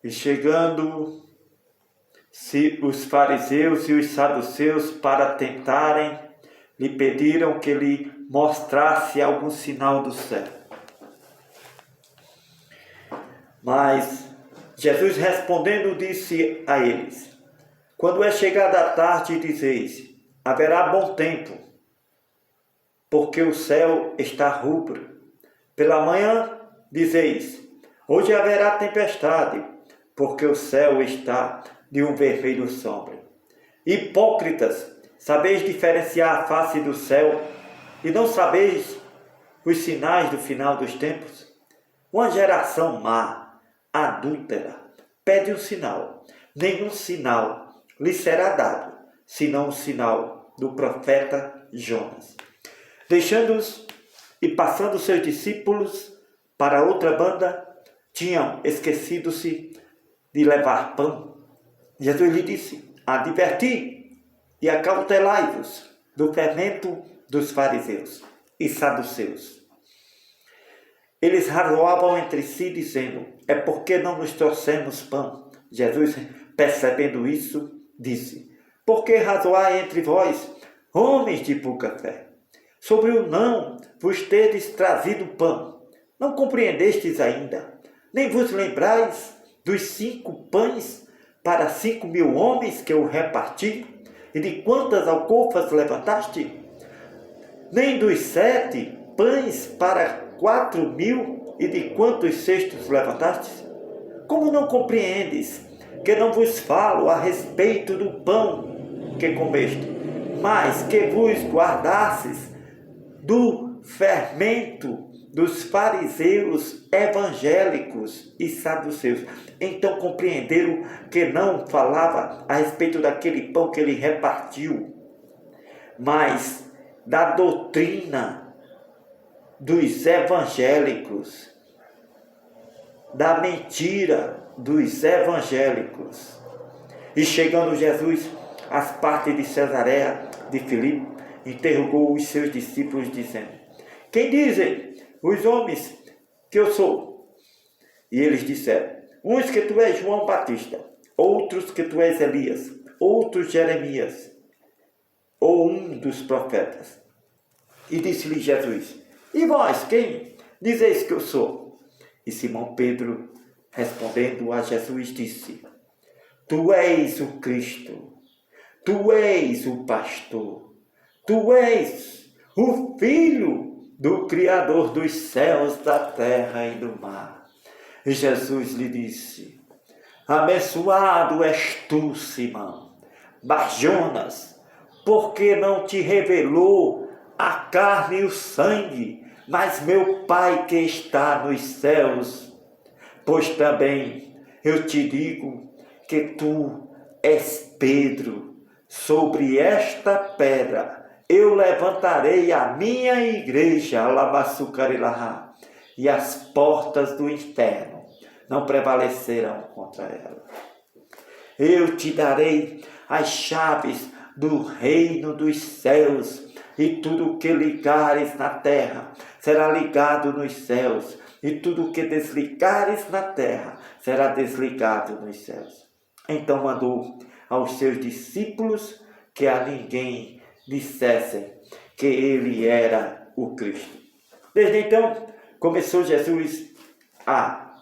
E chegando os fariseus e os saduceus para tentarem, lhe pediram que lhe mostrasse algum sinal do céu. Mas Jesus respondendo disse a eles: quando é chegada a tarde, dizeis, haverá bom tempo, porque o céu está rubro. Pela manhã, dizeis, hoje haverá tempestade, porque o céu está de um vermelho sombrio. Hipócritas, sabeis diferenciar a face do céu e não sabeis os sinais do final dos tempos? Uma geração má, adúltera, pede um sinal. Nenhum sinal lhe será dado, senão o sinal do profeta Jonas. Deixando-os e passando seus discípulos para outra banda, tinham esquecido-se de levar pão. Jesus lhe disse: adverti e acautelai-vos do fermento dos fariseus e saduceus. Eles razoavam entre si, dizendo: é porque não nos trouxemos pão. Jesus, percebendo isso, disse: por que razoai entre vós, homens de pouca fé? Sobre o não vos tedes trazido pão. Não compreendestes ainda, nem vos lembrais dos 5 pães para 5.000 homens que eu reparti? E de quantas alcofas levantaste? Nem dos 7 pães para 4.000, e de quantos cestos levantastes? Como não compreendes que não vos falo a respeito do pão que comeste, mas que vos guardasses do fermento dos fariseus evangélicos e saduceus? Então compreenderam que não falava a respeito daquele pão que ele repartiu, mas da doutrina dos evangélicos, da mentira dos evangélicos. E chegando Jesus às partes de Cesareia de Filipe, interrogou os seus discípulos, dizendo: quem dizem os homens que eu sou? E eles disseram: uns que tu és João Batista, outros que tu és Elias, outros Jeremias, ou um dos profetas. E disse-lhe Jesus: e vós, quem dizeis que eu sou? E Simão Pedro, respondendo a Jesus, disse: tu és o Cristo, tu és o pastor, tu és o Filho do Criador dos céus, da terra e do mar. E Jesus lhe disse: abençoado és tu, Simão Bar-Jonas, porque não te revelou a carne e o sangue, mas meu Pai que está nos céus. Pois também eu te digo que tu és Pedro, sobre esta pedra eu levantarei a minha igreja, e as portas do inferno não prevalecerão contra ela. Eu te darei as chaves do reino dos céus, e tudo o que ligares na terra será ligado nos céus, e tudo o que desligares na terra será desligado nos céus. Então mandou aos seus discípulos que a ninguém dissessem que ele era o Cristo. Desde então, começou Jesus a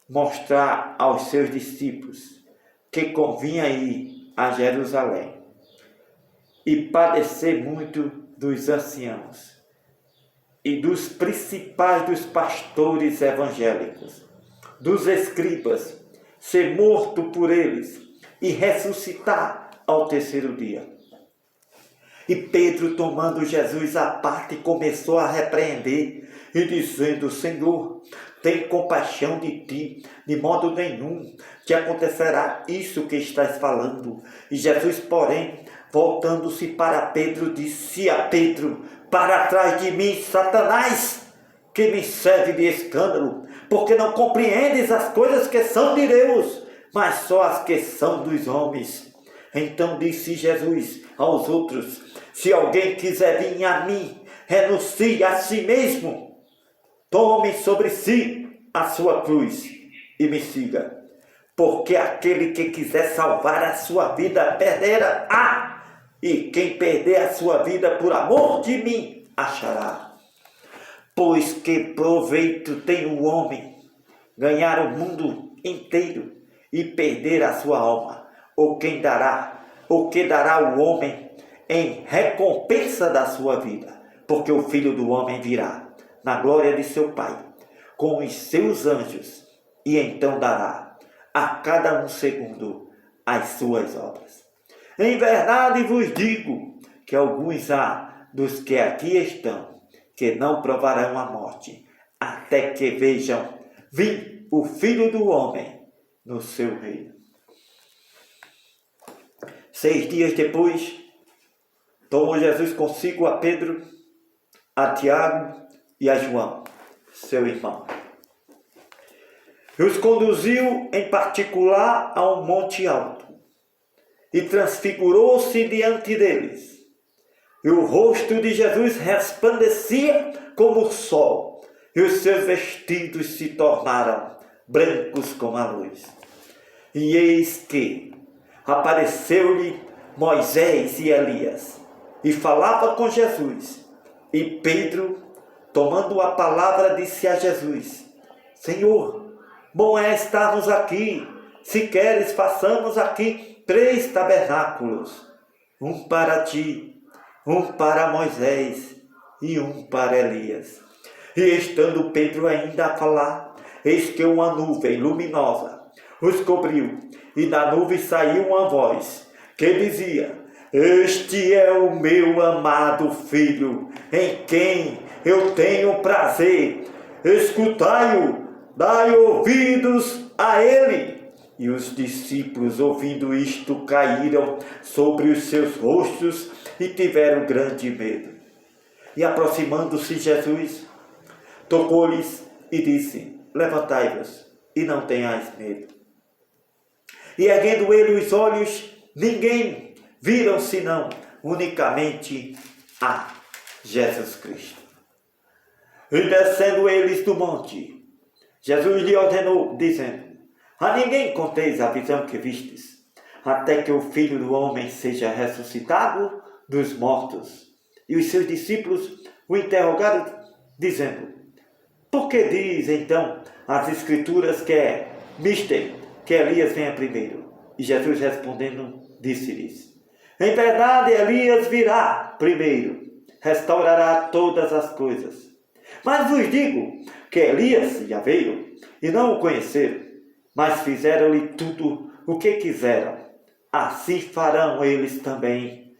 mostrar aos seus discípulos que convinha ir a Jerusalém e padecer muito dos anciãos e dos principais dos pastores evangélicos, dos escribas, ser morto por eles e ressuscitar ao terceiro dia. E Pedro, tomando Jesus à parte, começou a repreender e dizendo: Senhor, tem compaixão de ti, de modo nenhum te acontecerá isso que estás falando. E Jesus, porém, voltando-se para Pedro, disse a Pedro: para trás de mim, Satanás, que me serve de escândalo, porque não compreendes as coisas que são de Deus, mas só as que são dos homens. Então disse Jesus aos outros: se alguém quiser vir a mim, renuncie a si mesmo, tome sobre si a sua cruz e me siga. porque aquele que quiser salvar a sua vida perderá, e quem perder a sua vida por amor de mim achará. Pois que proveito tem o homem ganhar o mundo inteiro e perder a sua alma? Ou que dará o homem em recompensa da sua vida? Porque o Filho do Homem virá na glória de seu Pai com os seus anjos, e então dará a cada um segundo as suas obras. Em verdade vos digo que alguns há dos que aqui estão que não provarão a morte, até que vejam vir o Filho do Homem no seu reino. 6 dias depois, tomou Jesus consigo a Pedro, a Tiago e a João, seu irmão. E os conduziu em particular a um monte alto, e transfigurou-se diante deles. E o rosto de Jesus resplandecia como o sol, e os seus vestidos se tornaram brancos como a luz. E eis que apareceu-lhe Moisés e Elias, e falava com Jesus. E Pedro, tomando a palavra, disse a Jesus: Senhor, bom é estarmos aqui. Se queres, façamos aqui 3 tabernáculos, um para ti, um para Moisés e um para Elias. E estando Pedro ainda a falar, eis que uma nuvem luminosa os cobriu, e da nuvem saiu uma voz que dizia: Este é o meu amado Filho, em quem eu tenho prazer. Escutai-o, dai ouvidos a ele. E os discípulos, ouvindo isto, caíram sobre os seus rostos e tiveram grande medo. E aproximando-se Jesus, tocou-lhes e disse: Levantai-vos e não tenhais medo. E erguendo ele os olhos, ninguém viram senão unicamente a Jesus Cristo. E descendo eles do monte, Jesus lhe ordenou, dizendo: A ninguém conteis a visão que vistes, até que o Filho do Homem seja ressuscitado dos mortos. E os seus discípulos o interrogaram, dizendo: Por que diz então as Escrituras que é mister que Elias venha primeiro? E Jesus respondendo, disse-lhes: Em verdade, Elias virá primeiro, restaurará todas as coisas. Mas vos digo que Elias já veio e não o conheceram, mas fizeram-lhe tudo o que quiseram. Assim farão eles também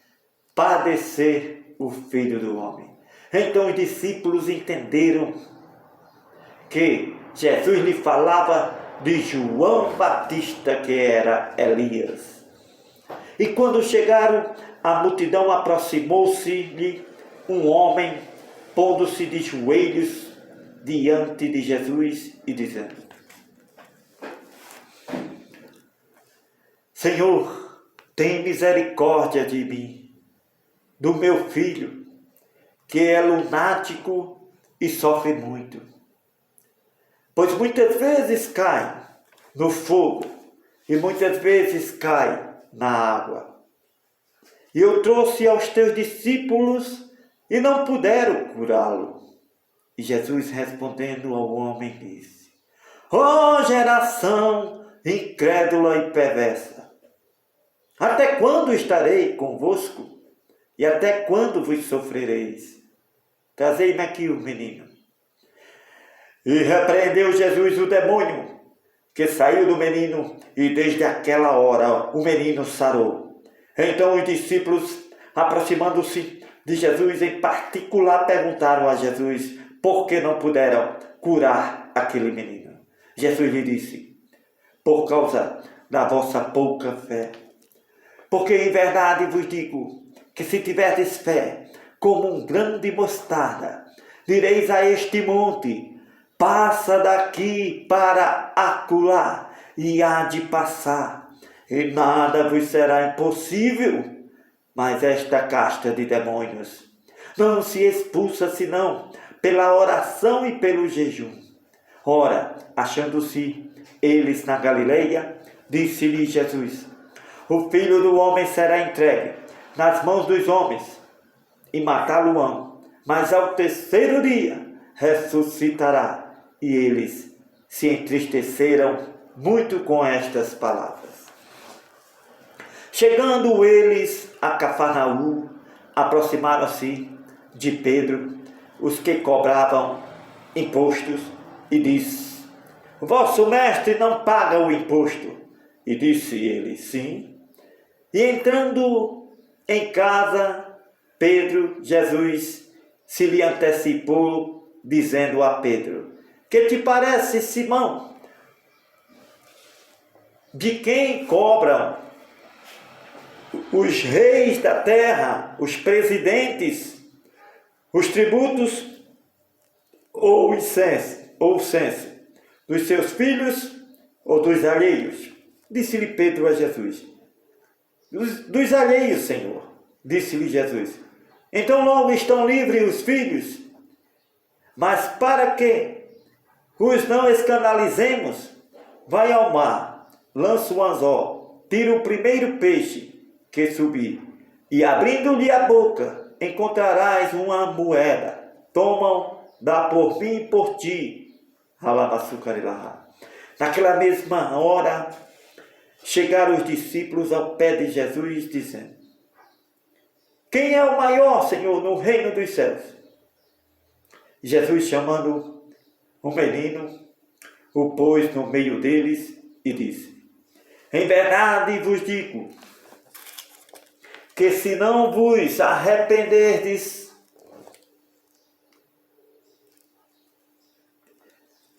padecer o Filho do Homem. Então os discípulos entenderam que Jesus lhe falava de João Batista, que era Elias. E quando chegaram, a multidão aproximou-se-lhe um homem, pondo-se de joelhos diante de Jesus e dizendo: Senhor, tem misericórdia de mim, do meu filho, que é lunático e sofre muito. Pois muitas vezes cai no fogo e muitas vezes cai na água. E eu trouxe aos teus discípulos e não puderam curá-lo. E Jesus respondendo ao homem disse: Ó geração incrédula e perversa, até quando estarei convosco? E até quando vos sofrereis? Trazei-me aqui o menino. E repreendeu Jesus o demônio, que saiu do menino, e desde aquela hora o menino sarou. Então os discípulos, aproximando-se de Jesus em particular, perguntaram a Jesus por que não puderam curar aquele menino. Jesus lhe disse: por causa da vossa pouca fé. Porque em verdade vos digo que se tiverdes fé como um grão de mostarda, direis a este monte: passa daqui para acolá, e há de passar, e nada vos será impossível. Mas esta casta de demônios não se expulsa senão pela oração e pelo jejum. Ora, achando-se eles na Galileia, Disse-lhe Jesus: o Filho do Homem será entregue nas mãos dos homens e matá-lo-ão, mas ao terceiro dia ressuscitará. E eles se entristeceram muito com estas palavras. Chegando eles a Cafarnaum, aproximaram-se de Pedro os que cobravam impostos e disse: vosso mestre não paga o imposto? E disse ele: sim. E entrando em casa, Jesus se lhe antecipou, dizendo a Pedro: que te parece, Simão? De quem cobram os reis da terra, os presidentes, os tributos ou o censo? Dos seus filhos ou dos alheios? Disse-lhe Pedro a Jesus: dos alheios, Senhor. Disse-lhe Jesus: então logo estão livres os filhos? Mas para que os não escandalizemos, vai ao mar, lança o anzol, tira o primeiro peixe que subir, e abrindo-lhe a boca, encontrarás uma moeda. Tomam, dá por mim e por ti. Naquela mesma hora, chegaram os discípulos ao pé de Jesus, dizendo: quem é o maior, Senhor, no reino dos céus? Jesus, chamando o menino, o pôs no meio deles e disse: em verdade vos digo, que se não vos arrependerdes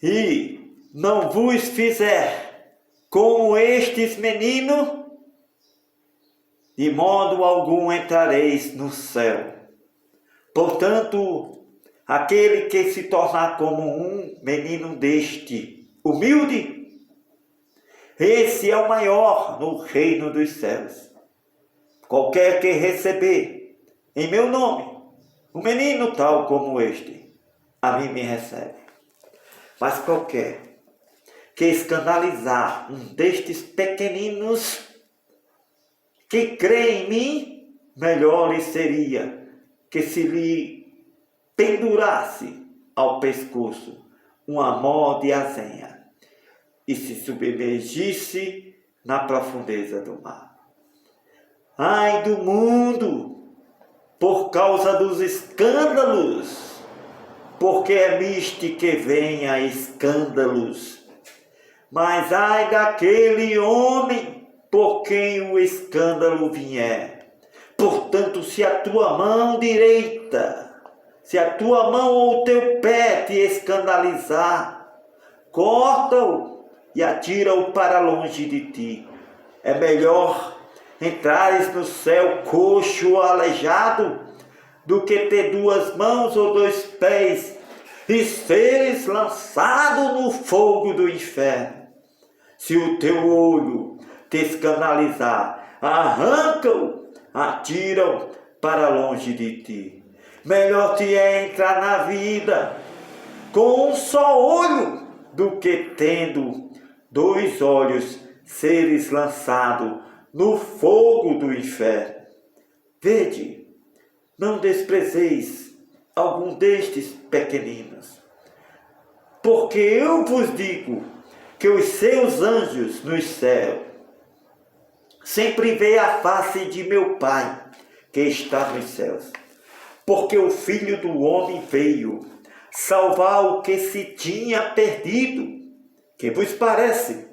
e não vos fizer como estes meninos, de modo algum entrareis no céu. Portanto, aquele que se tornar como um menino deste, humilde, esse é o maior no reino dos céus. Qualquer que receber em meu nome um menino tal como este, a mim me recebe. Mas qualquer que escandalizar um destes pequeninos que crê em mim, melhor lhe seria que se lhe pendurasse ao pescoço uma mó de azenha e se submergisse na profundeza do mar. Ai do mundo, por causa dos escândalos, porque é misto que venha escândalos. Mas ai daquele homem por quem o escândalo vier. Portanto, se a tua mão direita, se a tua mão ou o teu pé te escandalizar, corta-o e atira-o para longe de ti. É melhor entrares no céu coxo ou aleijado, do que ter 2 mãos ou 2 pés e seres lançado no fogo do inferno. Se o teu olho te escandalizar, arranca-o, atira-o para longe de ti. Melhor te é entrar na vida com um só olho, do que tendo 2 olhos seres lançado no fogo do inferno. Vede, não desprezeis algum destes pequeninos, porque eu vos digo que os seus anjos nos céus sempre veem a face de meu Pai que está nos céus. Porque o Filho do Homem veio salvar o que se tinha perdido. Que vos parece?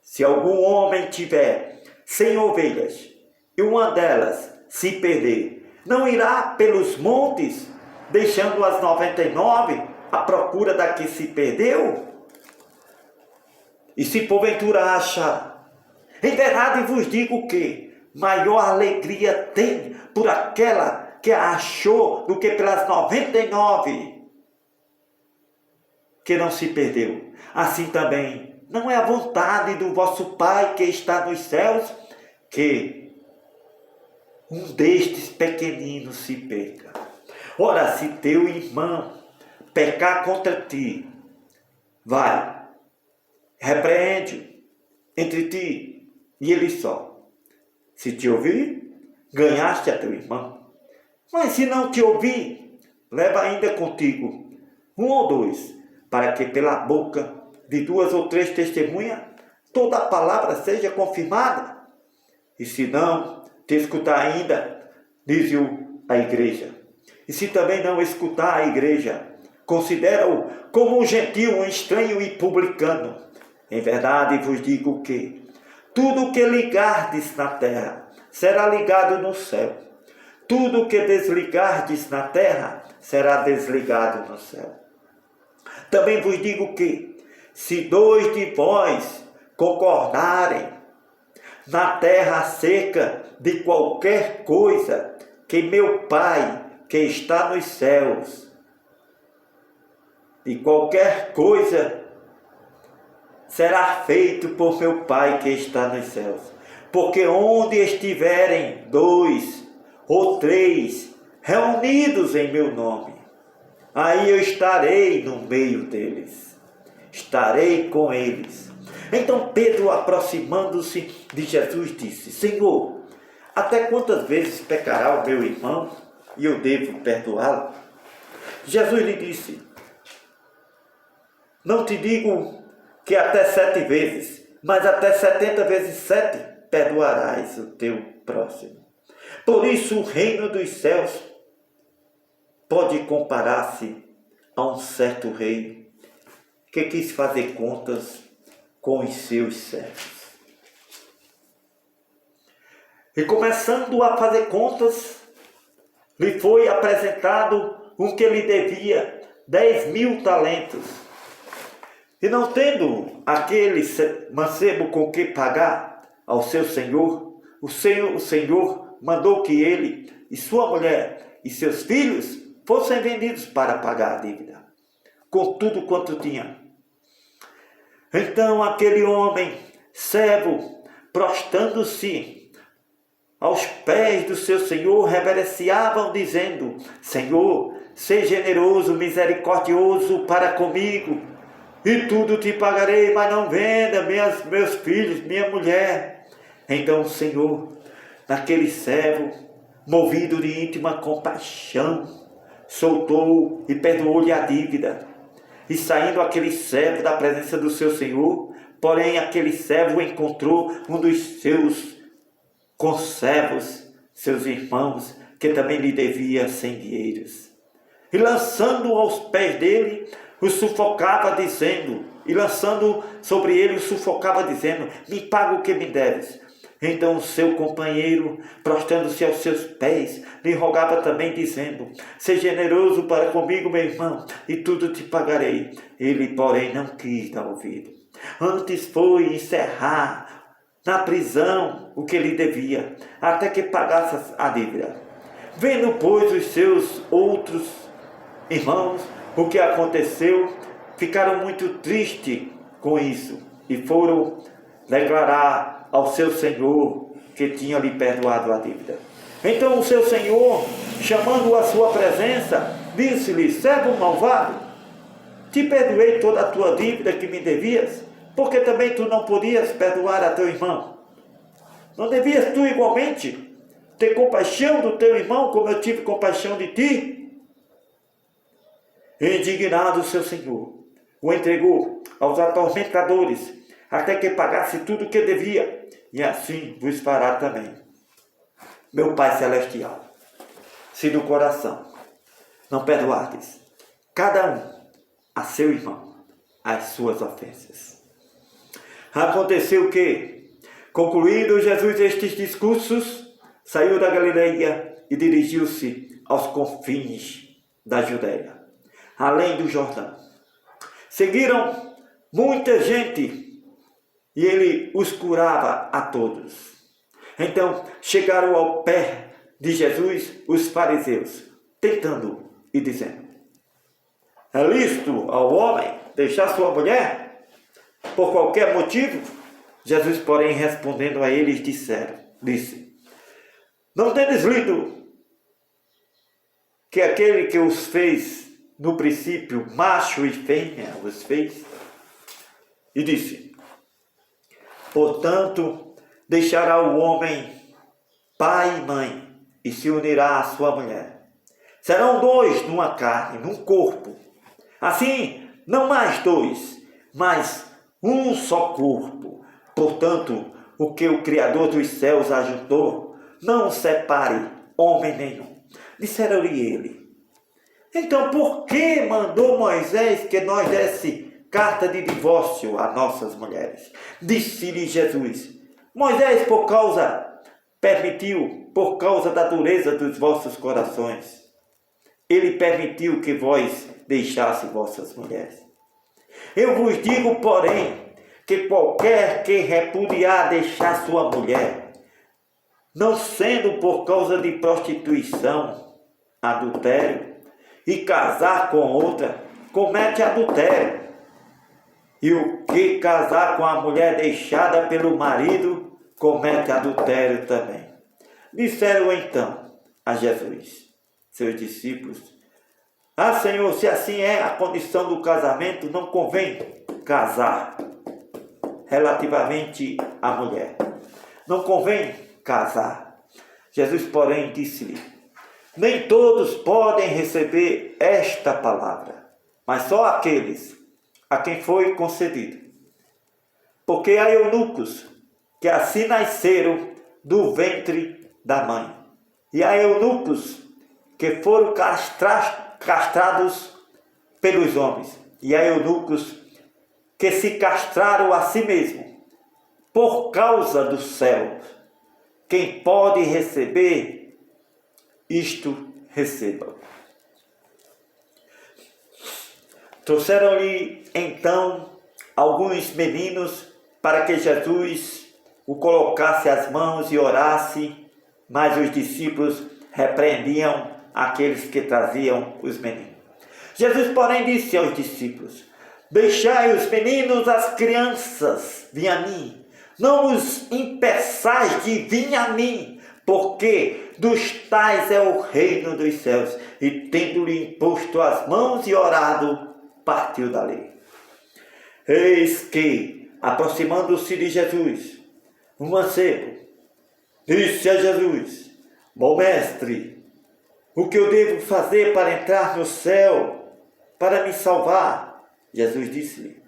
Se algum homem tiver 100 ovelhas e uma delas se perder, não irá pelos montes, deixando as 99 à procura da que se perdeu? E se porventura achar, em verdade vos digo que maior alegria tem por aquela que a achou do que pelas 99 que não se perdeu. Assim também, não é a vontade do vosso Pai que está nos céus que um destes pequeninos se perca. Ora, se teu irmão pecar contra ti, vai, repreende entre ti e ele só. Se te ouvir, ganhaste a teu irmão. Mas se não te ouvir, leva ainda contigo 1 ou 2, para que pela boca de 2 ou 3 testemunhas, toda a palavra seja confirmada. E se não te escutar ainda, diz-o a igreja. E se também não escutar a igreja, considera-o como um gentil, um estranho e publicano. Em verdade vos digo que tudo o que ligardes na terra será ligado no céu. Tudo o que desligardes na terra será desligado no céu. Também vos digo que, se 2 de vós concordarem na terra acerca de qualquer coisa que meu Pai que está nos céus, de qualquer coisa será feito por meu Pai que está nos céus. Porque onde estiverem 2 ou 3 reunidos em meu nome, aí eu estarei no meio deles, estarei com eles. Então Pedro, aproximando-se de Jesus, disse: Senhor, até quantas vezes pecará o meu irmão e eu devo perdoá-lo? Jesus lhe disse: não te digo que até 7 vezes, mas até 70 vezes 7 perdoarás o teu próximo. Por isso o reino dos céus pode comparar-se a um certo rei que quis fazer contas com os seus servos. E começando a fazer contas, lhe foi apresentado um que lhe devia 10.000 talentos. E não tendo aquele mancebo com que pagar ao seu senhor, o senhor mandou que ele e sua mulher e seus filhos fossem vendidos para pagar a dívida, com tudo quanto tinha. Então aquele homem, servo, prostrando-se aos pés do seu senhor, reverenciavam, dizendo: Senhor, seja generoso, misericordioso para comigo, e tudo te pagarei, mas não venda meus filhos, minha mulher. Então o Senhor, naquele servo, movido de íntima compaixão, soltou e perdoou-lhe a dívida. E saindo aquele servo da presença do seu senhor, porém aquele servo encontrou um dos seus conservos, seus irmãos, que também lhe devia 100 dinheiros. E lançando aos pés dele, o sufocava dizendo, me paga o que me deves. Então o seu companheiro, prostrando-se aos seus pés, lhe rogava também, dizendo: seja generoso para comigo, meu irmão, e tudo te pagarei. Ele, porém, não quis dar ouvido. Antes foi encerrar na prisão o que lhe devia, até que pagasse a dívida. Vendo, pois, os seus outros irmãos o que aconteceu, ficaram muito tristes com isso e foram declarar ao seu senhor que tinha lhe perdoado a dívida. Então o seu senhor, chamando-o à sua presença, disse-lhe: servo malvado, te perdoei toda a tua dívida que me devias, porque também tu não podias perdoar a teu irmão. Não devias tu igualmente ter compaixão do teu irmão, como eu tive compaixão de ti? Indignado o seu senhor, o entregou aos atormentadores, até que pagasse tudo o que devia, e assim vos fará também meu Pai Celestial, se no coração não perdoardes cada um a seu irmão as suas ofensas. Aconteceu que, concluindo Jesus estes discursos, saiu da Galileia e dirigiu-se aos confins da Judeia, além do Jordão. Seguiram muita gente e ele os curava a todos. Então chegaram ao pé de Jesus os fariseus, tentando e dizendo: é lícito ao homem deixar sua mulher por qualquer motivo? Jesus, porém, respondendo a eles, disse: não tendes lido que aquele que os fez no princípio, macho e fêmea os fez? E disse: portanto, deixará o homem pai e mãe e se unirá à sua mulher. Serão dois numa carne, num corpo. Assim, não mais dois, mas um só corpo. Portanto, o que o Criador dos céus ajuntou, não separe homem nenhum. Disseram-lhe ele. Então, por que mandou Moisés que nós desse carta de divórcio a nossas mulheres? Disse-lhe Jesus. Moisés, permitiu, por causa da dureza dos vossos corações. Ele permitiu que vós deixasse vossas mulheres. Eu vos digo, porém, que qualquer que repudiar deixar sua mulher, não sendo por causa de prostituição, adultério, e casar com outra, comete adultério. E o que casar com a mulher deixada pelo marido, comete adultério também. Disseram então a Jesus, seus discípulos: Ah, Senhor, se assim é a condição do casamento, não convém casar. Relativamente à mulher, não convém casar. Jesus, porém, disse-lhe: Nem todos podem receber esta palavra, mas só aqueles a quem foi concedido. Porque há eunucos que assim nasceram do ventre da mãe, e há eunucos que foram castrados pelos homens, e há eunucos que se castraram a si mesmos por causa do céu. Quem pode receber isto, receba. Trouxeram-lhe então alguns meninos para que Jesus o colocasse as mãos e orasse, mas os discípulos repreendiam aqueles que traziam os meninos. Jesus, porém, disse aos discípulos: Deixai os meninos, as crianças, vir a mim. Não os impeçais de vir a mim, porque dos tais é o reino dos céus. E tendo-lhe imposto as mãos e orado, partiu dali. Eis que, aproximando-se de Jesus, um mancebo disse a Jesus: Bom mestre, o que eu devo fazer para entrar no céu, para me salvar? Jesus disse-lhe: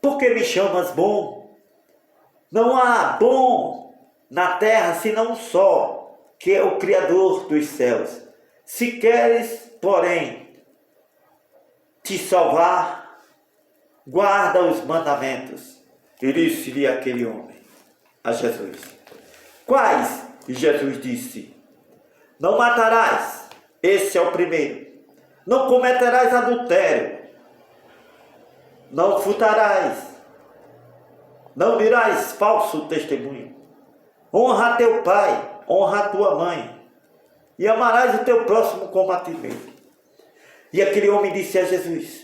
Por que me chamas bom? Não há bom na terra senão um só, que é o Criador dos céus. Se queres, porém, te salvar, guarda os mandamentos. E disse-lhe aquele homem a Jesus: Quais? E Jesus disse: Não matarás, esse é o primeiro. Não cometerás adultério. Não furtarás, não dirás falso testemunho. Honra teu pai, honra tua mãe, e amarás o teu próximo como a ti mesmo. E aquele homem disse a Jesus: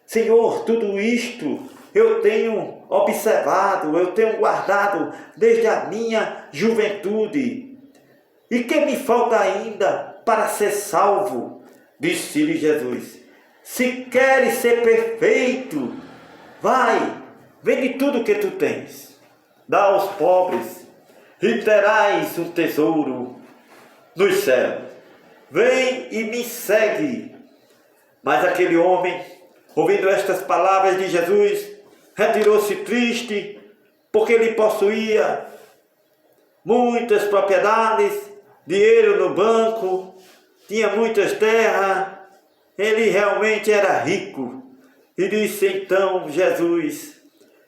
Senhor, tudo isto eu tenho observado, eu tenho guardado desde a minha juventude. E que me falta ainda para ser salvo? Disse-lhe Jesus: Se queres ser perfeito, vai, vende tudo que tu tens, dá aos pobres, e terás um tesouro nos céus. Vem e me segue. Mas aquele homem, ouvindo estas palavras de Jesus, retirou-se triste, porque ele possuía muitas propriedades, dinheiro no banco, tinha muitas terras. Ele realmente era rico. E disse então Jesus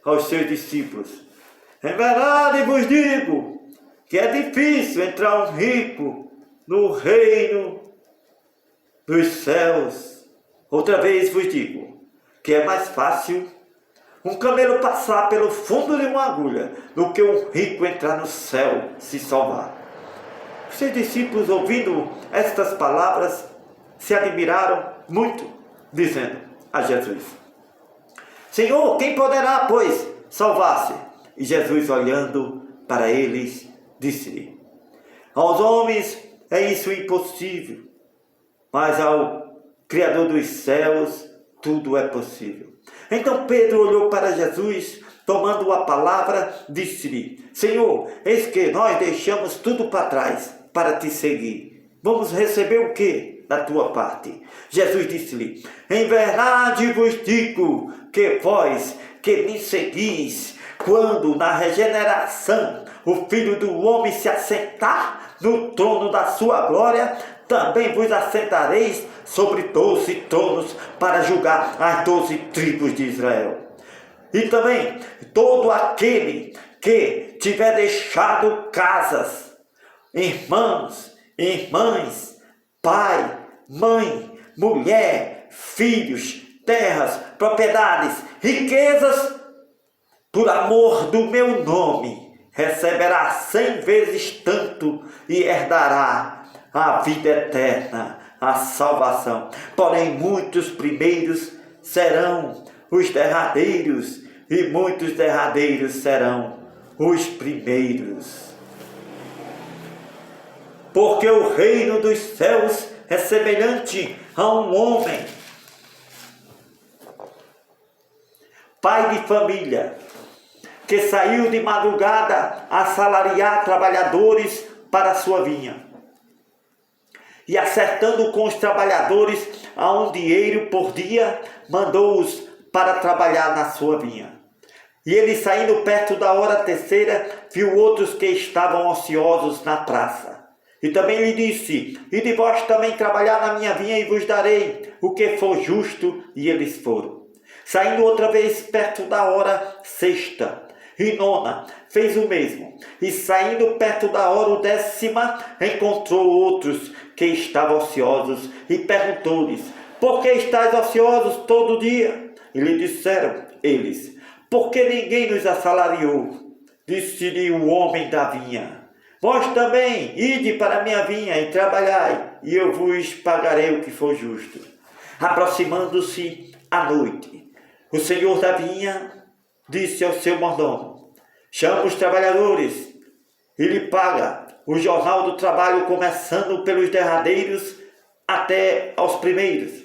aos seus discípulos: Em verdade vos digo que é difícil entrar um rico no reino dos céus. Outra vez vos digo que é mais fácil um camelo passar pelo fundo de uma agulha do que um rico entrar no céu, se salvar. Os seus discípulos, ouvindo estas palavras, se admiraram muito, dizendo a Jesus: Senhor, quem poderá, pois, salvar-se? E Jesus, olhando para eles, disse-lhe: Aos homens é isso impossível, mas ao Criador dos céus tudo é possível. Então Pedro olhou para Jesus tomando a palavra, disse-lhe: Senhor, eis que nós deixamos tudo para trás para te seguir. Vamos receber o que da tua parte? Jesus disse-lhe: Em verdade vos digo que vós que me seguis, quando na regeneração o Filho do Homem se assentar no trono da sua glória, também vos assentareis sobre 12 tronos para julgar as 12 tribos de Israel. E também todo aquele que tiver deixado casas, irmãos, irmãs, pai, mãe, mulher, filhos, terras, propriedades, riquezas, por amor do meu nome, receberá 100 vezes tanto e herdará a vida eterna, a salvação. Porém, muitos primeiros serão os derradeiros, e muitos derradeiros serão os primeiros. Porque o reino dos céus é semelhante a um homem, pai de família, que saiu de madrugada a assalariar trabalhadores para a sua vinha. E acertando com os trabalhadores a um dinheiro por dia, mandou-os para trabalhar na sua vinha. E ele, saindo perto da hora terceira, viu outros que estavam ociosos na praça. E também lhe disse: Ide vós também trabalhar na minha vinha, e vos darei o que for justo. E eles foram. Saindo outra vez perto da hora sexta e nona, fez o mesmo. E saindo perto da hora 10ª, encontrou outros que estavam ociosos, e perguntou-lhes: Por que estáis ociosos todo dia? E lhe disseram eles: Porque ninguém nos assalariou. Disse-lhe o homem da vinha: Vós também ide para a minha vinha e trabalhai, e eu vos pagarei o que for justo. Aproximando-se a noite, o senhor da vinha disse ao seu mordomo: Chama os trabalhadores e lhe paga o jornal do trabalho, começando pelos derradeiros até aos primeiros.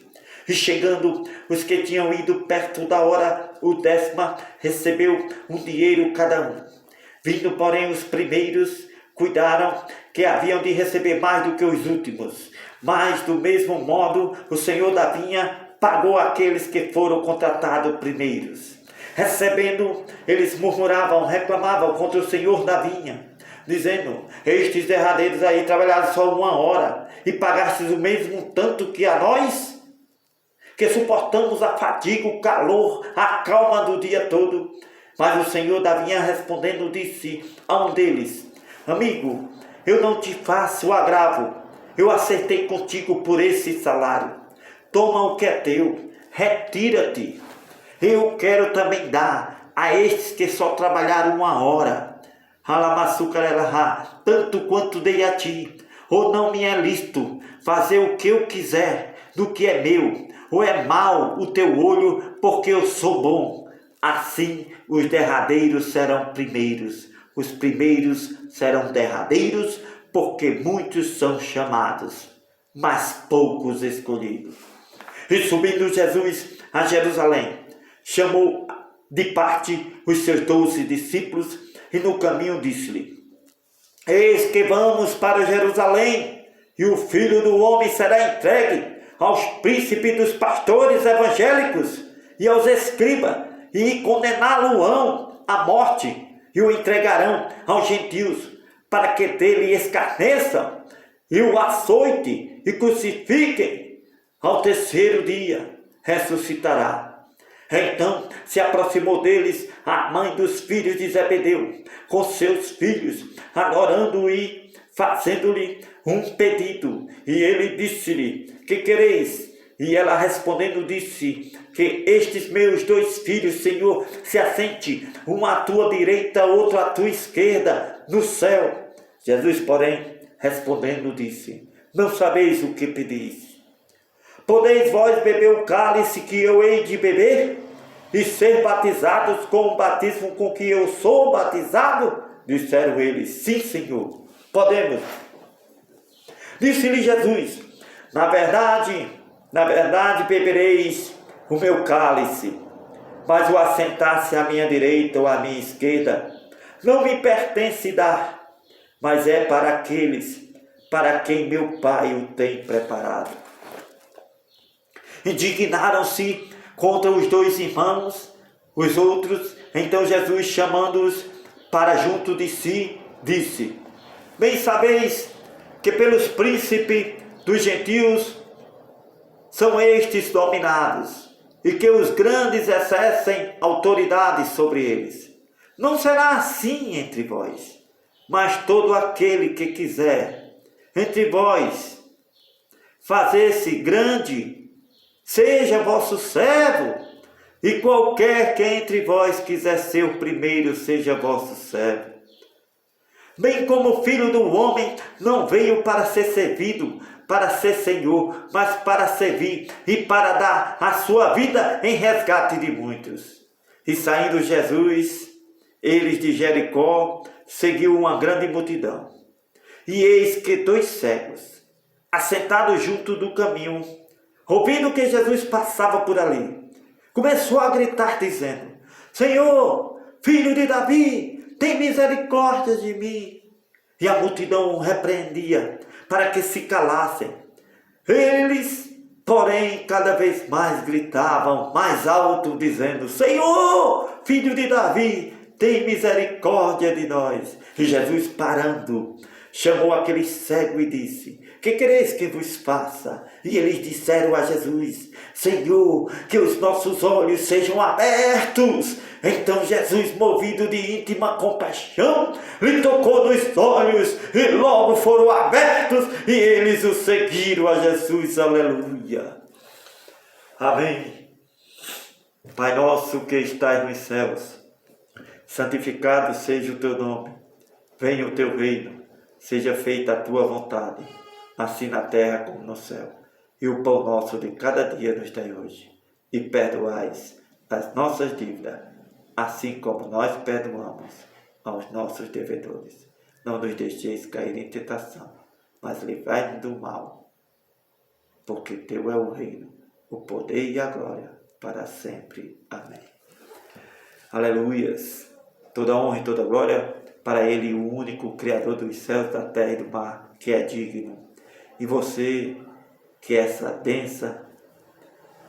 E chegando os que tinham ido perto da hora 10ª, recebeu um dinheiro cada um. Vindo, porém, os primeiros, cuidaram que haviam de receber mais do que os últimos. Mas, do mesmo modo, o senhor da vinha pagou aqueles que foram contratados primeiros. Recebendo, eles murmuravam, reclamavam contra o senhor da vinha, dizendo: Estes derradeiros aí trabalharam só 1 hora, e pagastes o mesmo tanto que a nós, que suportamos a fadiga, o calor, a calma do dia todo. Mas o senhor da vinha, respondendo, disse a um deles: Amigo, eu não te faço agravo, eu acertei contigo por esse salário. Toma o que é teu, retira-te. Eu quero também dar a estes que só trabalharam 1 hora. Tanto quanto dei a ti. Ou não me é lícito fazer o que eu quiser do que é meu? Ou é mau o teu olho porque eu sou bom? Assim os derradeiros serão primeiros, os primeiros serão derradeiros, porque muitos são chamados, mas poucos escolhidos. E subindo Jesus a Jerusalém, chamou de parte os seus 12 discípulos, e no caminho disse-lhe: Eis que vamos para Jerusalém, e o Filho do Homem será entregue aos príncipes dos pastores evangélicos e aos escribas, e condená-lo-ão à morte, e o entregarão aos gentios, para que dele escarneçam, e o açoite e crucifiquem. Ao terceiro dia ressuscitará. Então se aproximou deles a mãe dos filhos de Zebedeu, com seus filhos, adorando e fazendo-lhe um pedido. E ele disse-lhe: Que quereis? E ela respondendo disse: Que estes meus 2 filhos, Senhor, se assente, um à tua direita, outro à tua esquerda, no céu. Jesus, porém, respondendo disse: Não sabeis o que pedis. Podeis vós beber o cálice que eu hei de beber, e ser batizados com o batismo com que eu sou batizado? Disseram eles: Sim, Senhor, podemos. Disse-lhe Jesus: Na verdade, bebereis o meu cálice, mas o assentar-se à minha direita ou à minha esquerda não me pertence dar, mas é para aqueles para quem meu Pai o tem preparado. Indignaram-se contra os dois irmãos, os outros. Então Jesus, chamando-os para junto de si, disse: bem sabeis que pelos príncipes dos gentios são estes dominados, e que os grandes exercem autoridade sobre eles. Não será assim entre vós, mas todo aquele que quiser entre vós fazer-se grande, seja vosso servo, e qualquer que entre vós quiser ser o primeiro, seja vosso servo. Bem como o Filho do Homem não veio para ser servido, para ser Senhor, mas para servir e para dar a sua vida em resgate de muitos. E saindo Jesus, eles de Jericó, seguiu uma grande multidão. E eis que 2 cegos, assentados junto do caminho, ouvindo que Jesus passava por ali, começou a gritar dizendo: Senhor, filho de Davi, tem misericórdia de mim. E a multidão o repreendia para que se calassem. Eles, porém, cada vez mais gritavam mais alto, dizendo: Senhor, filho de Davi, tem misericórdia de nós. E Jesus, parando, chamou aquele cego e disse: que quereis que vos faça? E eles disseram a Jesus: Senhor, que os nossos olhos sejam abertos. Então Jesus, movido de íntima compaixão, lhe tocou nos olhos e logo foram abertos e eles o seguiram a Jesus. Aleluia. Amém. Pai nosso que estás nos céus, santificado seja o teu nome. Venha o teu reino. Seja feita a tua vontade, assim na terra como no céu. E o pão nosso de cada dia nos dai hoje. E perdoais as nossas dívidas, assim como nós perdoamos aos nossos devedores. Não nos deixeis cair em tentação, mas livrai-nos do mal. Porque teu é o reino, o poder e a glória, para sempre. Amém. Aleluias. Toda honra e toda glória para Ele, o único Criador dos céus, da terra e do mar, que é digno. E você, que essa bênção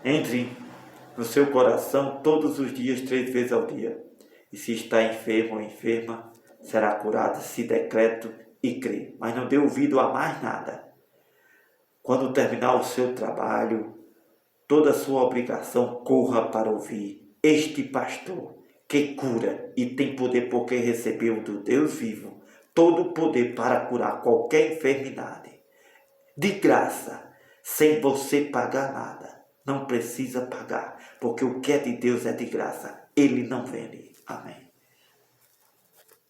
entre no seu coração todos os dias, 3 vezes ao dia. E se está enfermo ou enferma, será curado, se decreto e crê. Mas não dê ouvido a mais nada. Quando terminar o seu trabalho, toda a sua obrigação, corra para ouvir este pastor, que cura e tem poder porque recebeu do Deus vivo todo o poder para curar qualquer enfermidade. De graça, sem você pagar nada. Não precisa pagar, porque o que é de Deus é de graça. Ele não vende. Amém.